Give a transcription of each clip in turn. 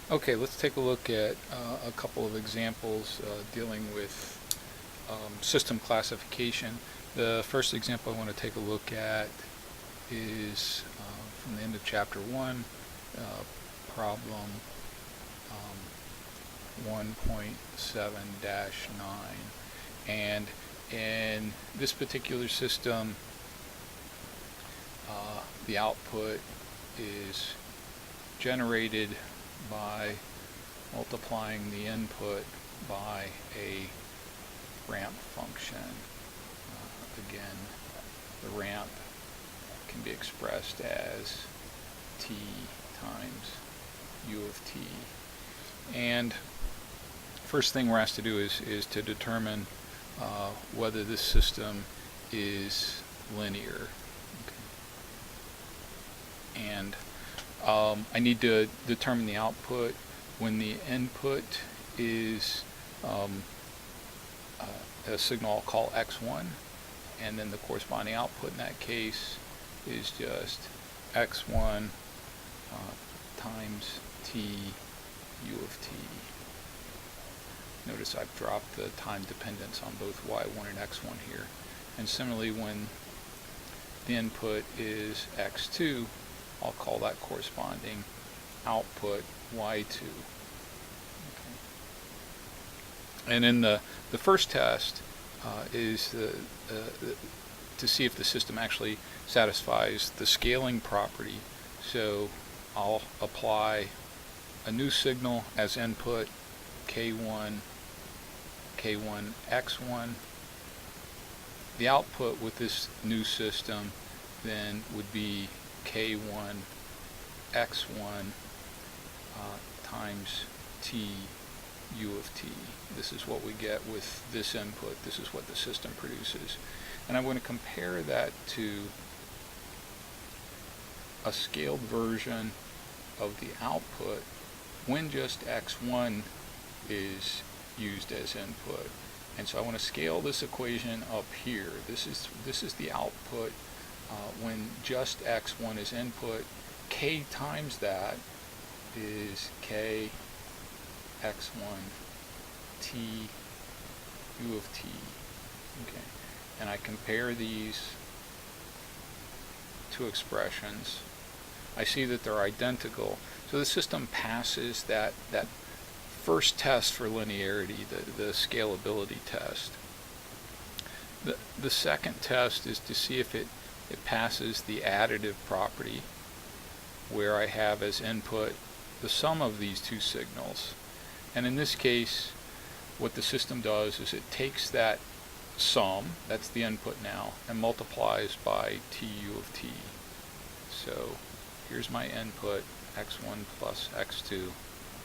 Okay, let's take a look at a couple of examples dealing with system classification. The first example I want to take a look at is from the end of chapter 1, problem 1.7-9. And in this particular system, the output is generated by multiplying the input by a ramp function. Again, the ramp can be expressed as t times u of t. And first thing we're asked to do is to determine whether this system is linear. Okay. And I need to determine the output when the input is a signal I'll call x1, and then the corresponding output in that case is just x1 times t u of t. Notice I've dropped the time dependence on both y1 and x1 here. And similarly, when the input is x2, I'll call that corresponding output y2. Okay. And in the first test is to see if the system actually satisfies the scaling property. So I'll apply a new signal as input, k1, x1. The output with this new system then would be k1, x1 times t u of t. This is what we get with this input. This is what the system produces. And I'm going to compare that to a scaled version of the output when just x1 is used as input. And so I want to scale this equation up here. This is the output when just x1 is input. K times that is k x1 t u of t. Okay. And I compare these two expressions. I see that they're identical. So the system passes that first test for linearity, the scalability test. The second test is to see if it passes the additive property, where I have as input the sum of these two signals. And in this case, what the system does is it takes that sum, that's the input now, and multiplies by tu of t. So here's my input, x1 plus x2.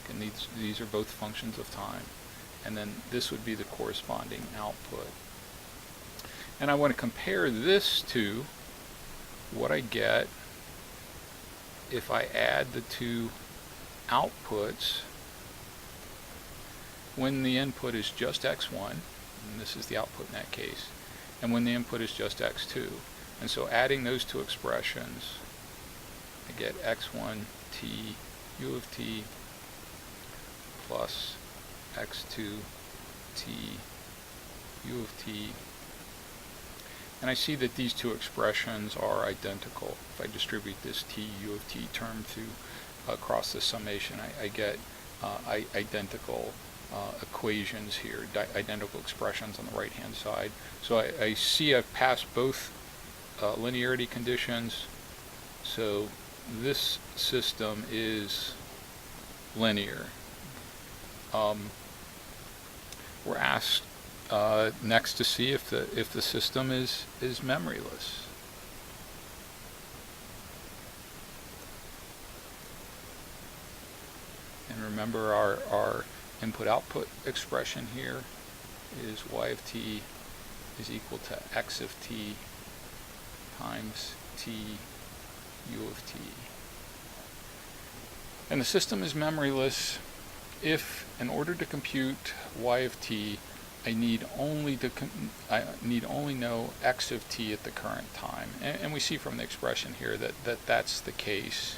And these are both functions of time. And then this would be the corresponding output. And I want to compare this to what I get if I add the two outputs when the input is just x1, and this is the output in that case, and when the input is just x2. And so adding those two expressions, I get x1 t u of t plus x2 t u of t. And I see that these two expressions are identical. If I distribute this t u of t term across the summation, I get identical equations here, identical expressions on the right hand side. So I see I've passed both linearity conditions. So this system is linear. We're asked next to see if the system is memoryless. And remember our input-output expression here is y of t is equal to x of t times t u of t. And the system is memoryless if, in order to compute y of t, I need only know x of t at the current time. And we see from the expression here that that's the case.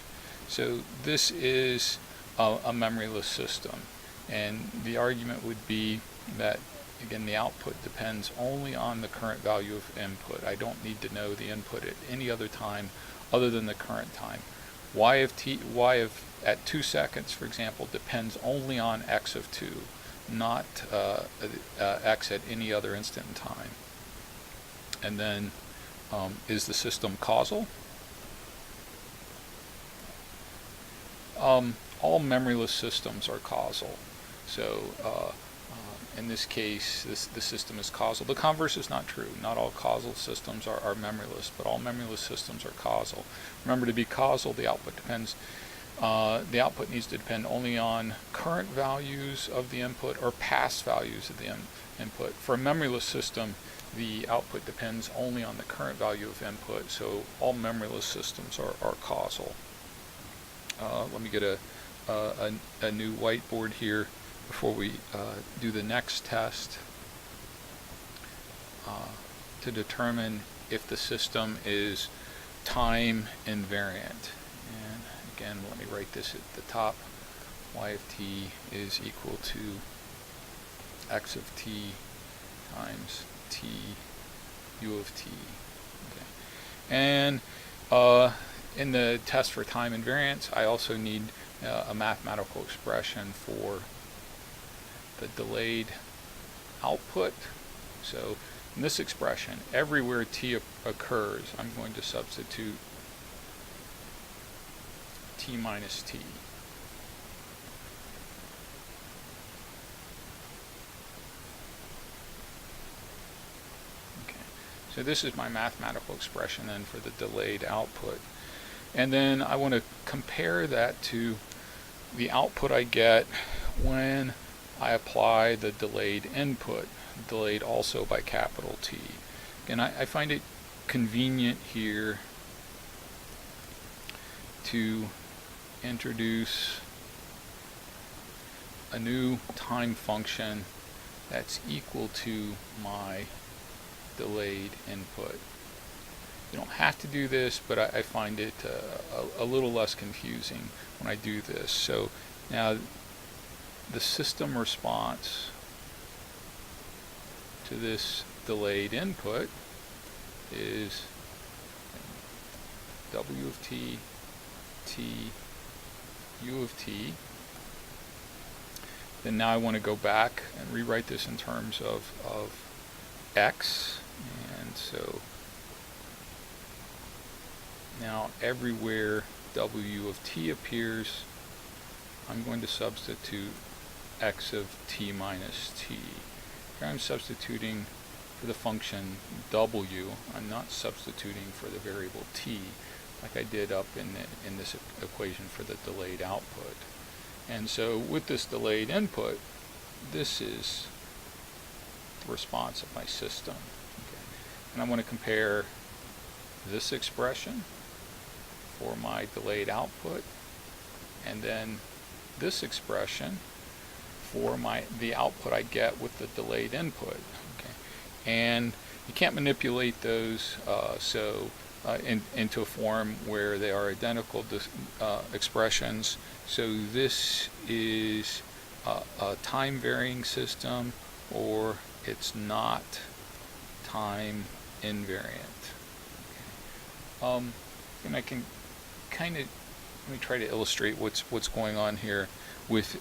So this is a memoryless system. And the argument would be that, again, the output depends only on the current value of input. I don't need to know the input at any other time other than the current time. Y of at 2 seconds, for example, depends only on x of 2, not x at any other instant in time. And then, is the system causal? All memoryless systems are causal. So in this case, the system is causal. The converse is not true. Not all causal systems are memoryless, but all memoryless systems are causal. Remember, to be causal, the output depends. The output needs to depend only on current values of the input or past values of the input. For a memoryless system, the output depends only on the current value of input. So all memoryless systems are causal. Let me get a new whiteboard here before we do the next test to determine if the system is time invariant. And again, let me write this at the top. Y of t is equal to x of t times t u of t. Okay. And in the test for time invariance, I also need a mathematical expression for the delayed output. So in this expression, everywhere t occurs, I'm going to substitute t minus t. Okay. So this is my mathematical expression then for the delayed output. And then I want to compare that to the output I get when I apply the delayed input, delayed also by capital T. And I find it convenient here to introduce a new time function that's equal to my delayed input. You don't have to do this, but I find it a little less confusing when I do this. So now the system response to this delayed input is W of t, t, u of t. Then now I want to go back and rewrite this in terms of x. And so now everywhere W of t appears, I'm going to substitute x of t minus t. Here I'm substituting for the function w. I'm not substituting for the variable t like I did up in this equation for the delayed output. And so with this delayed input, this is the response of my system. Okay. And I want to compare this expression for my delayed output and then this expression for the output I get with the delayed input. Okay. And you can't manipulate those into a form where they are identical expressions. So this is a time varying system, or it's not time invariant. Okay. And I can kind of, let me try to illustrate what's going on here with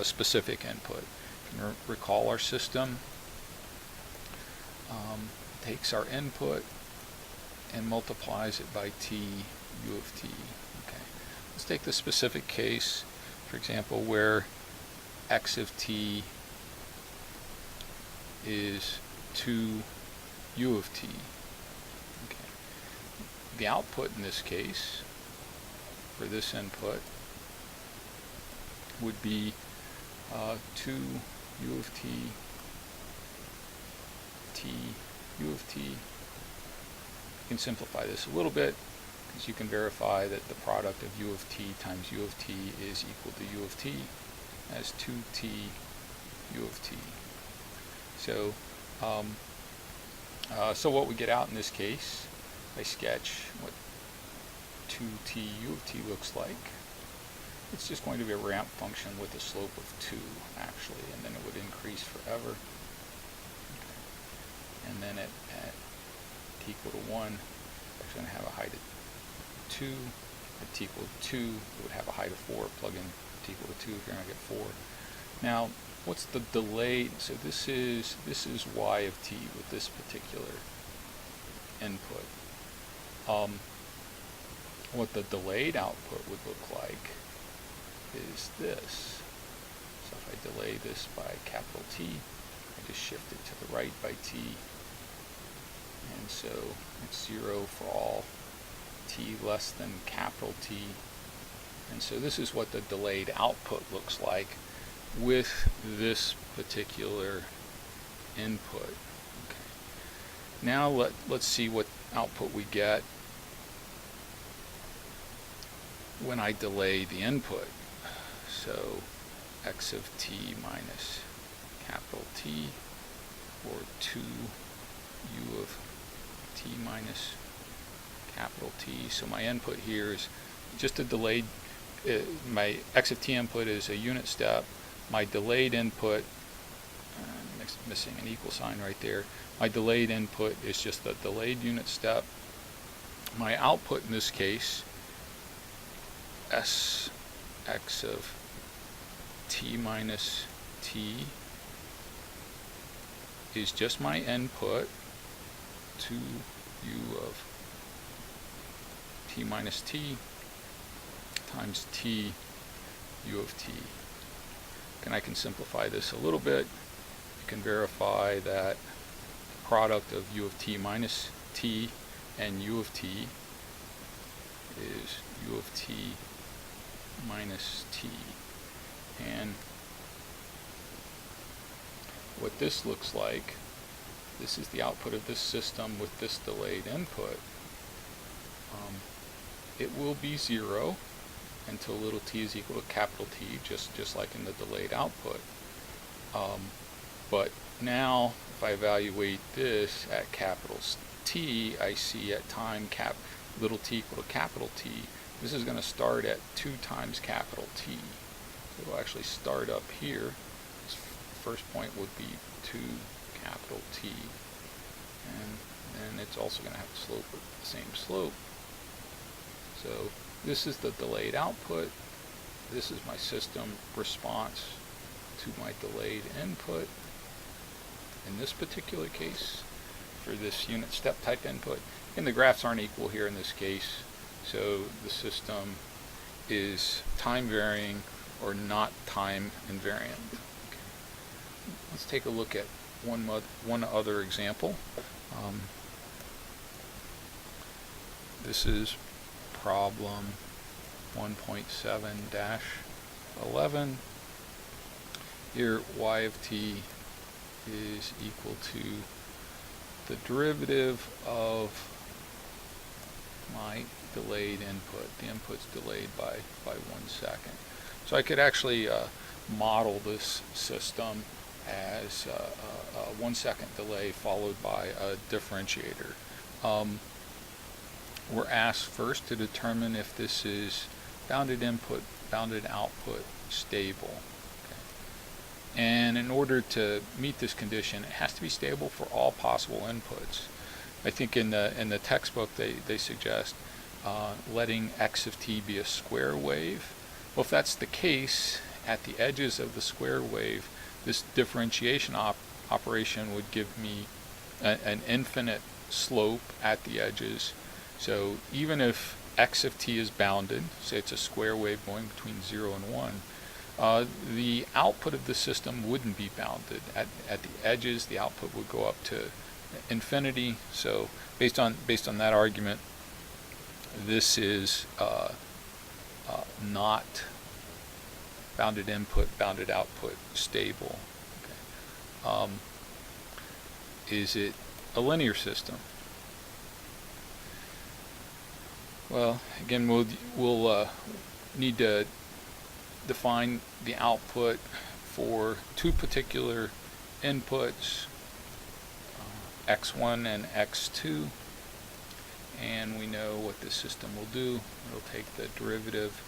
specific input. You can recall our system takes our input and multiplies it by t u of t. Okay. Let's take the specific case, for example, where x of t is 2 u of t. Okay. The output in this case for this input would be 2 u of t, t u of t. You can simplify this a little bit because you can verify that the product of u of t times u of t is equal to u of t as 2t u of t. So, so what we get out in this case, I sketch what 2t u of t looks like. It's just going to be a ramp function with a slope of 2 actually, and then it would increase forever. Okay. And then at t equal to 1, it's going to have a height of 2. At t equal to 2, it would have a height of 4. Plug in t equal to 2, you're going to get 4. Now, what's the delay? So this is y of t with this particular input. What the delayed output would look like is this. So if I delay this by capital T, I just shift it to the right by t, and so it's 0 for all t less than capital T. And so this is what the delayed output looks like with this particular input. Okay. Now let's see what output we get when I delay the input. So x of t minus capital T, or 2u of t minus capital T. So my input here is just a delayed, my x of t input is a unit step. My delayed input, missing an equal sign right there, my delayed input is just a delayed unit step. My output in this case, s x of t minus t, is just my input, 2u of t minus t times t u of t. And I can simplify this a little bit. You can verify that the product of u of t minus t and u of t is u of t minus t. And what this looks like, this is the output of this system with this delayed input. It will be 0 until little t is equal to capital T, just like in the delayed output. But now, if I evaluate this at capital T, I see at time little t equal to capital T, this is going to start at 2 times capital T. So it will actually start up here. This first point would be 2 capital T. And then it's also going to have a slope with the same slope. So this is the delayed output. This is my system response to my delayed input. In this particular case, for this unit step type input, and the graphs aren't equal here in this case, so the system is time varying or not time invariant. Okay. Let's take a look at one other example. This is problem 1.7-11. Here y of t is equal to the derivative of my delayed input. The input's delayed by 1 second. So I could actually model this system as a 1 second delay followed by a differentiator. We're asked first to determine if this is bounded input, bounded output, stable. Okay. And in order to meet this condition, it has to be stable for all possible inputs. I think in the textbook they suggest letting x of t be a square wave. Well, if that's the case, at the edges of the square wave, this differentiation operation would give me an infinite slope at the edges. So even if x of t is bounded, say it's a square wave going between 0 and 1, the output of the system wouldn't be bounded. At the edges, the output would go up to infinity. So based on that argument, this is not bounded input, bounded output, stable. Okay. Is it a linear system? Well, again, we'll need to define the output for 2 particular inputs, x1 and x2, and we know what this system will do. It'll take the derivative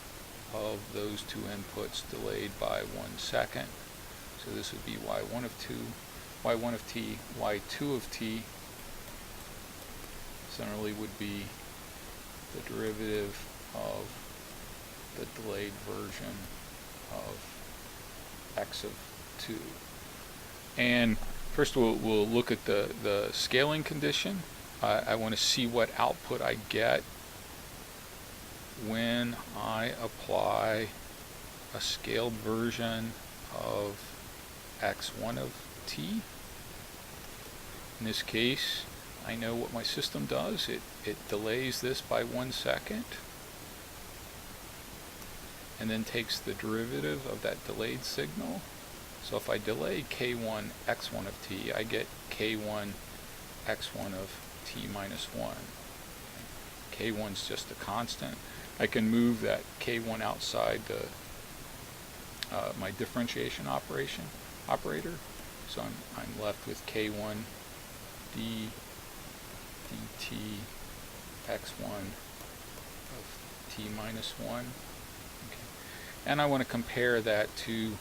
of those two inputs delayed by 1 second. So this would be y1 of t, y2 of t similarly would be the derivative of the delayed version of x of 2. And first we'll look at the scaling condition. I want to see what output I get when I apply a scaled version of x1 of t. In this case, I know what my system does. It delays this by 1 second and then takes the derivative of that delayed signal. So if I delay k1 x1 of t, I get k1 x1 of t minus 1. K1 is just a constant. I can move that k1 outside the my differentiation operator. So I'm left with k1 d dt x1 of t minus 1. Okay. And I want to compare that to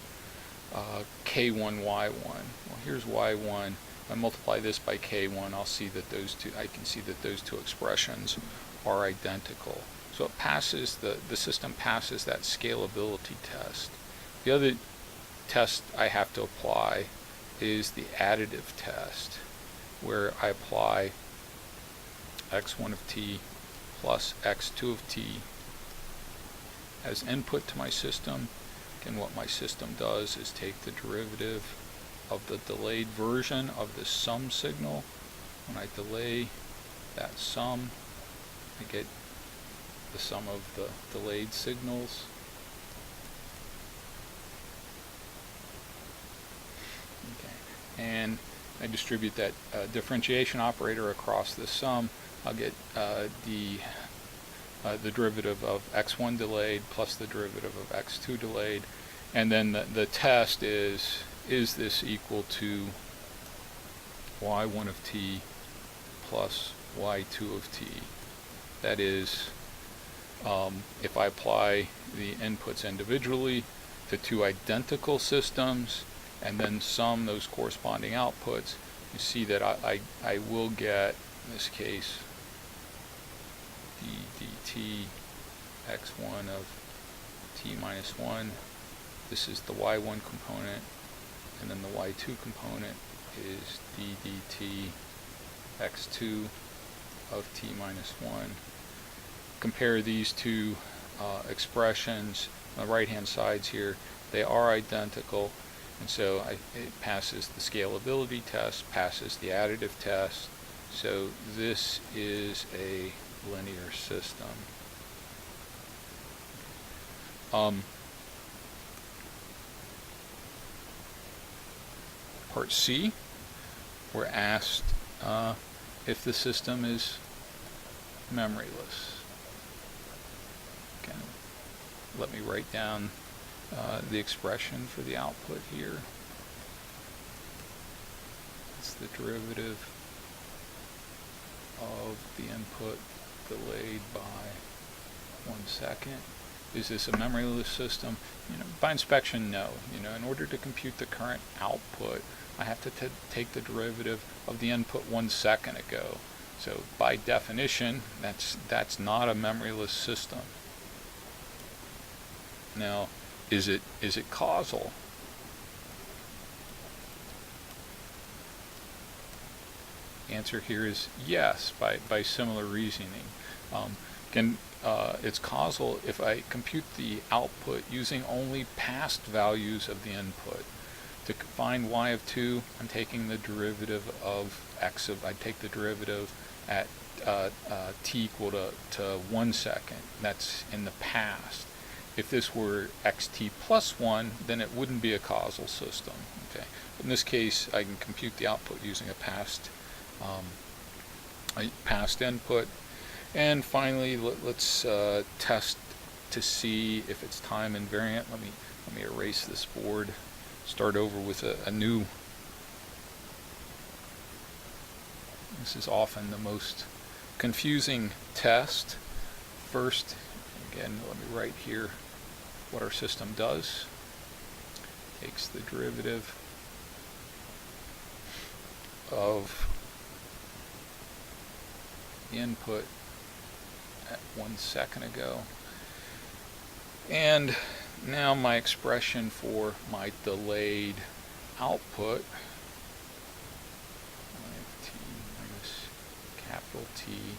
k1 y1. Well, here's y1. If I multiply this by k1, I'll see that I can see that those two expressions are identical. So it passes the system passes that scalability test. The other test I have to apply is the additive test, where I apply x1 of t plus x2 of t as input to my system. And what my system does is take the derivative of the delayed version of the sum signal. When I delay that sum, I get the sum of the delayed signals. Okay. And I distribute that differentiation operator across the sum. I'll get the derivative of x1 delayed plus the derivative of x2 delayed, and then the test is this equal to y1 of t plus y2 of t? That is, if I apply the inputs individually to two identical systems and then sum those corresponding outputs, you see that I will get, in this case, d dt x1 of t minus 1. This is the y1 component, and then the y2 component is d dt x2 of t minus 1. Compare these two expressions on the right hand sides here. They are identical, and so it passes the scalability test, passes the additive test. So this is a linear system. Part C, we're asked if the system is memoryless. Okay. Let me write down the expression for the output here. It's the derivative of the input delayed by 1 second. Is this a memoryless system? By inspection, no. In order to compute the current output, I have to take the derivative of the input 1 second ago. So by definition, that's not a memoryless system. Now, is it causal? The answer here is yes, by similar reasoning. It's causal if I compute the output using only past values of the input. To find y of 2, I'm taking the derivative of x of, I take the derivative at t equal to 1 second. That's in the past. If this were xt plus 1, then it wouldn't be a causal system. Okay. But in this case, I can compute the output using a past input. And finally, let's test to see if it's time invariant. Let me erase this board. Start over with a new. This is often the most confusing test. First, again, let me write here what our system does. Takes the derivative of the input at 1 second ago. And now my expression for my delayed output, T minus capital T,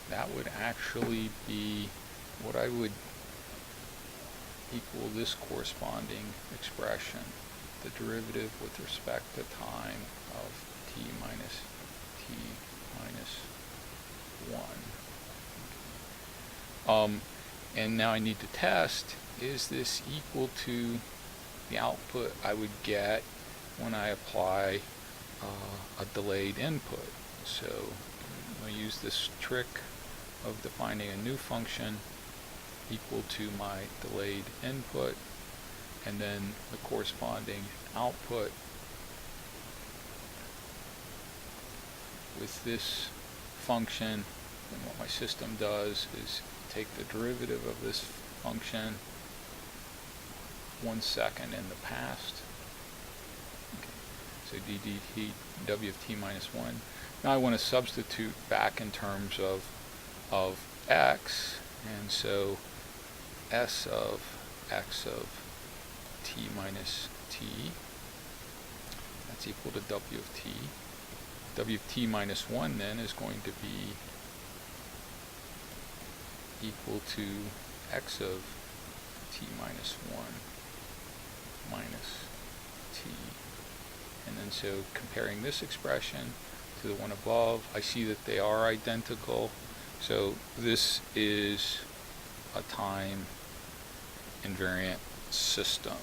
that would actually be what I would equal this corresponding expression, the derivative with respect to time of T minus 1. And now I need to test, is this equal to the output I would get when I apply a delayed input? So I'm going to use this trick of defining a new function equal to my delayed input, and then the corresponding output with this function. And what my system does is take the derivative of this function 1 second in the past. Okay. So dt w of t minus 1. Now I want to substitute back in terms of x, and so s of x of t minus t, that's equal to w of t. W of t minus 1 then is going to be equal to x of t minus 1 minus t. And then so comparing this expression to the one above, I see that they are identical. So this is a time invariant system.